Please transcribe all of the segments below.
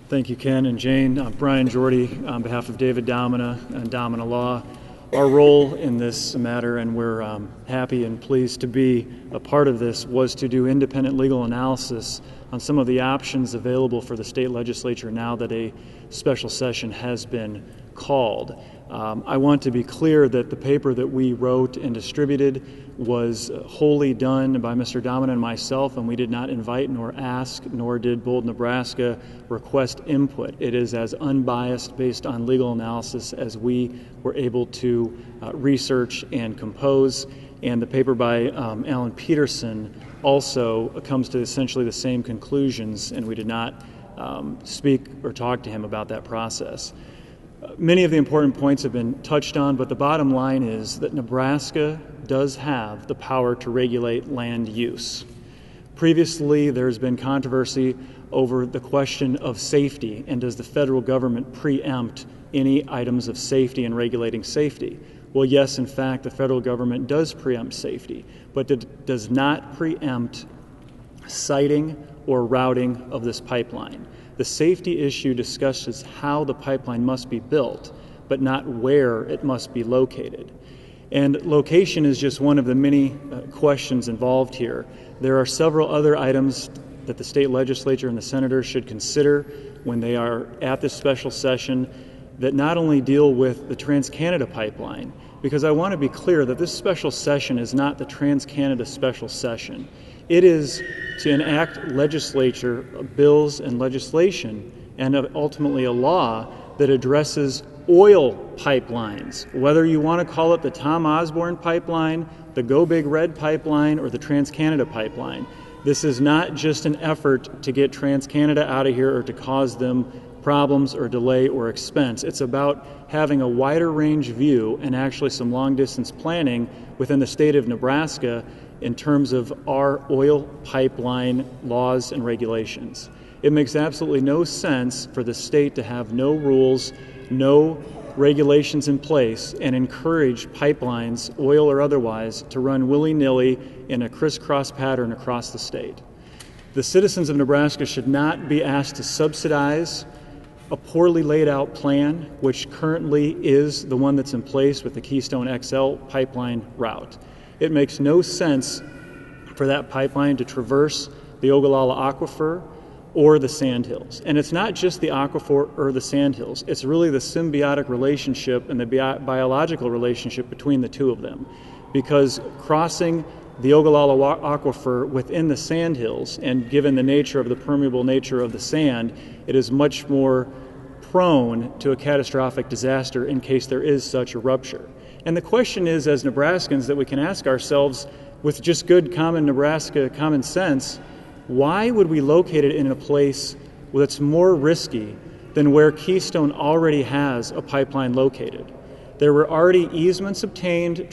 Thank you, Ken and Jane. Brian Jorde on behalf of David Domina and Domina Law. Our role in this matter, and we're happy and pleased to be a part of this, was to do independent legal analysis on some of the options available for the state legislature now that a special session has been called. I want to be clear that the paper that we wrote and distributed was wholly done by Mr. Domina and myself, and we did not invite nor ask, nor did Bold Nebraska request input. It is as unbiased based on legal analysis as we were able to research and compose. And the paper by Alan Peterson also comes to essentially the same conclusions, and we did not speak or talk to him about that process. Many of the important points have been touched on, but the bottom line is that Nebraska does have the power to regulate land use. Previously, there's been controversy over the question of safety, and does the federal government preempt any items of safety and regulating safety? Well, yes, in fact, the federal government does preempt safety, but it does not preempt siting or routing of this pipeline. The safety issue discusses how the pipeline must be built, but not where it must be located. And location is just one of the many questions involved here. There are several other items that the state legislature and the senators should consider when they are at this special session that not only deal with the Trans-Canada pipeline, because I want to be clear that this special session is not the Trans-Canada special session. It is to enact legislature, bills and legislation, and ultimately a law that addresses oil pipelines, whether you want to call it the Tom Osborne pipeline, the Go Big Red pipeline, or the Trans-Canada pipeline. This is not just an effort to get Trans-Canada out of here or to cause them problems or delay or expense. It's about having a wider range view and actually some long distance planning within the state of Nebraska in terms of our oil pipeline laws and regulations. It makes absolutely no sense for the state to have no rules, no regulations in place, and encourage pipelines, oil or otherwise, to run willy-nilly in a crisscross pattern across the state. The citizens of Nebraska should not be asked to subsidize a poorly laid out plan, which currently is the one that's in place with the Keystone XL pipeline route. It makes no sense for that pipeline to traverse the Ogallala Aquifer or the Sandhills. And it's not just the aquifer or the Sandhills. It's really the symbiotic relationship and the biological relationship between the two of them. Because crossing the Ogallala Aquifer within the Sandhills, and given the nature of the permeable nature of the sand, it is much more prone to a catastrophic disaster in case there is such a rupture. And the question is, as Nebraskans, that we can ask ourselves with just good common Nebraska common sense, why would we locate it in a place that's more risky than where Keystone already has a pipeline located? There were already easements obtained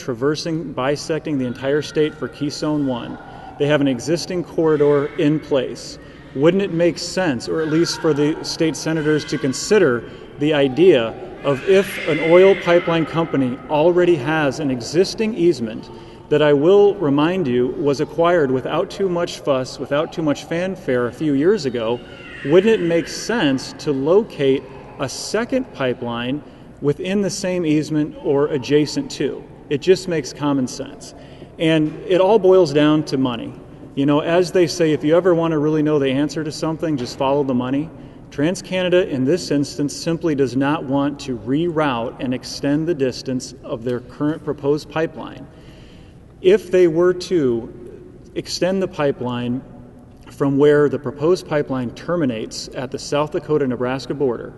bisecting the entire state for Keystone 1. They have an existing corridor in place. Wouldn't it make sense, or at least for the state senators to consider the idea of if an oil pipeline company already has an existing easement that, I will remind you, was acquired without too much fuss, without too much fanfare a few years ago, wouldn't it make sense to locate a second pipeline within the same easement or adjacent to? It just makes common sense. And it all boils down to money. You know, as they say, if you ever want to really know the answer to something, just follow the money. Trans-Canada, in this instance, simply does not want to reroute and extend the distance of their current proposed pipeline. If they were to extend the pipeline from where the proposed pipeline terminates at the South Dakota-Nebraska border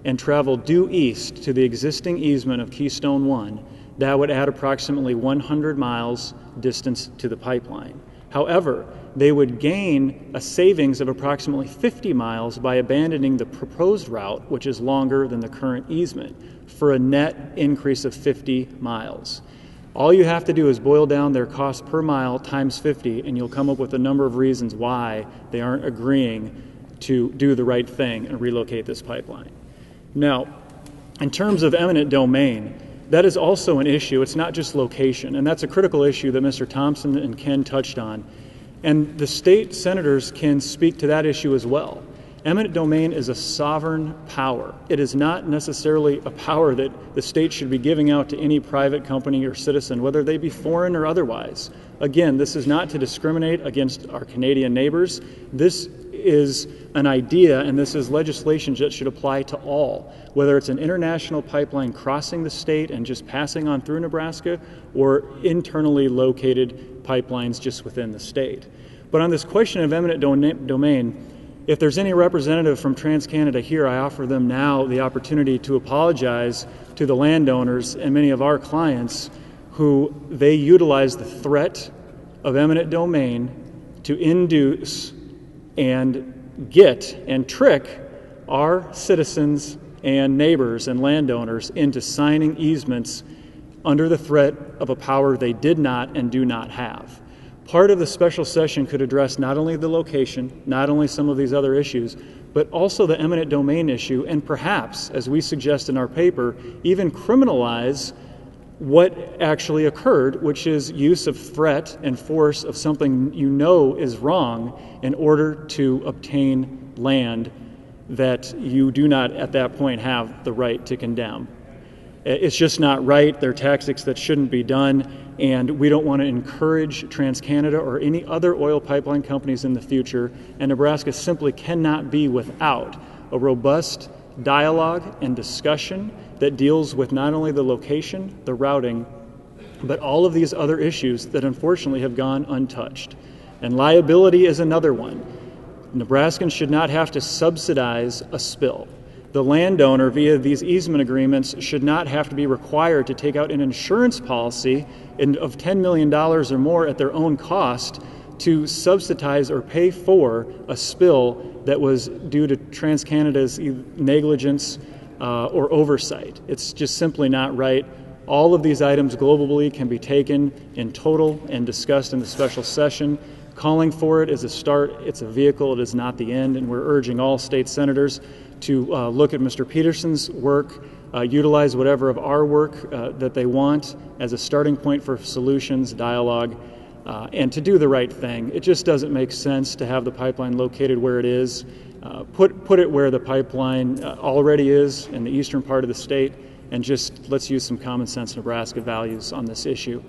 and travel due east to the existing easement of Keystone 1, that would add approximately 100 miles distance to the pipeline. However, they would gain a savings of approximately 50 miles by abandoning the proposed route, which is longer than the current easement, for a net increase of 50 miles. All you have to do is boil down their cost per mile times 50, and you'll come up with a number of reasons why they aren't agreeing to do the right thing and relocate this pipeline. Now, in terms of eminent domain, that is also an issue. It's not just location, and that's a critical issue that Mr. Thompson and Ken touched on. And the state senators can speak to that issue as well. Eminent domain is a sovereign power. It is not necessarily a power that the state should be giving out to any private company or citizen, whether they be foreign or otherwise. Again, this is not to discriminate against our Canadian neighbors. This is an idea, and this is legislation that should apply to all, whether it's an international pipeline crossing the state and just passing on through Nebraska, or internally located pipelines just within the state. But on this question of eminent domain, if there's any representative from TransCanada here, I offer them now the opportunity to apologize to the landowners and many of our clients who they utilize the threat of eminent domain to induce and get and trick our citizens and neighbors and landowners into signing easements under the threat of a power they did not and do not have. Part of the special session could address not only the location, not only some of these other issues, but also the eminent domain issue, and perhaps, as we suggest in our paper, even criminalize what actually occurred, which is use of threat and force of something you know is wrong in order to obtain land that you do not at that point have the right to condemn. It's just not right. They're tactics that shouldn't be done, and we don't want to encourage TransCanada or any other oil pipeline companies in the future, and Nebraska simply cannot be without a robust dialogue and discussion that deals with not only the location, the routing, but all of these other issues that unfortunately have gone untouched. And liability is another one. Nebraskans should not have to subsidize a spill. The landowner, via these easement agreements, should not have to be required to take out an insurance policy of $10 million or more at their own cost to subsidize or pay for a spill that was due to TransCanada's negligence or oversight. It's just simply not right. All of these items globally can be taken in total and discussed in the special session. Calling for it is a start. It's a vehicle. It is not the end. And we're urging all state senators to look at Mr. Peterson's work, utilize whatever of our work that they want as a starting point for solutions, dialogue, and to do the right thing. It just doesn't make sense to have the pipeline located where it is. Put it where the pipeline already is, in the eastern part of the state, and just let's use some common sense Nebraska values on this issue.